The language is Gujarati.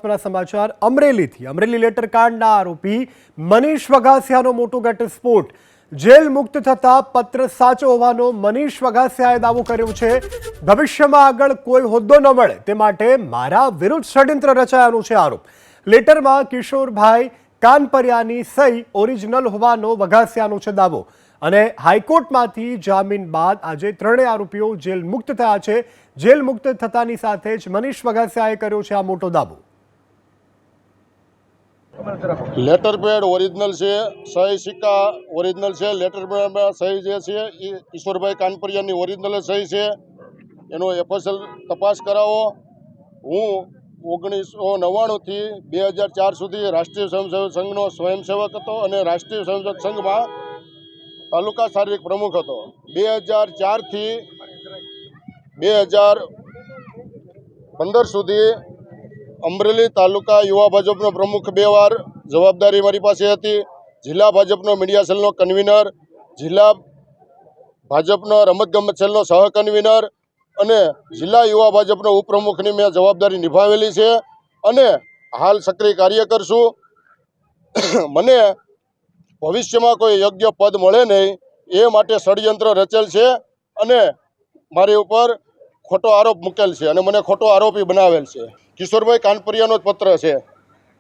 મહત્વના સમાચાર અમરેલી લેટરકાંડના આરોપી મનીષ વઘાસિયાનો મોટો ઘટસ્ફોટ। જેલ મુક્ત થતા પત્ર સાચો હોવાનો મનીષ વઘાસિયાએ દાવો કર્યો છે। ભવિષ્યમાં આગળ કોઈ હોદ્દો ન મળે તે માટે મારા વિરુદ્ધ ષડયંત્ર રચાયાનો છે આરોપ। લેટરમાં કિશોરભાઈ કાનપરિયાની સહી ઓરિજિનલ હોવાનો વઘાસિયાનો છે દાવો। અને હાઈકોર્ટમાંથી જામીન બાદ આજે ત્રણેય આરોપીઓ જેલ મુક્ત થયા છે। જેલ મુક્ત થતાની સાથે જ મનીષ વઘાસિયાએ કર્યો છે આ મોટો દાવો। लेटर पेड ओरिजिनल से सही सिक्का ओरिजिनल से लेटर पेड में सही जे छे किशोरभाई कानपरियानी ओरिजिनल सही है एनो एफएसएल तपास करावो। हूँ 1999 થી 2004 સુધી રાષ્ટ્રીય સ્વયંસેવક સંઘનો સ્વયંસેવક હતો અને રાષ્ટ્રીય સ્વયંસેવક સંઘમાં તાલુકા શારીરિક પ્રમુખ હતો। 2004 થી 2015 સુધી અમરેલી તાલુકા યુવા ભાજપનો પ્રમુખ 2 વાર જવાબદારી મારી પાસે હતી। જિલ્લા ભાજપનો મીડિયા સેલનો કન્વીનર, જિલ્લા ભાજપનો રમતગમત સેલનો સહ કન્વીનર અને જિલ્લા યુવા ભાજપનો ઉપપ્રમુખની મેં જવાબદારી નિભાવેલી છે અને હાલ સક્રિય કાર્યકર છું। મને ભવિષ્યમાં કોઈ યોગ્ય પદ મળે નહીં એ માટે ષડયંત્ર રચેલ છે અને મારી ઉપર ખોટો આરોપ મૂકેલ છે અને મને ખોટો આરોપી બનાવેલ છે। કિશોરભાઈ કાનપરિયાનો જ પત્ર છે।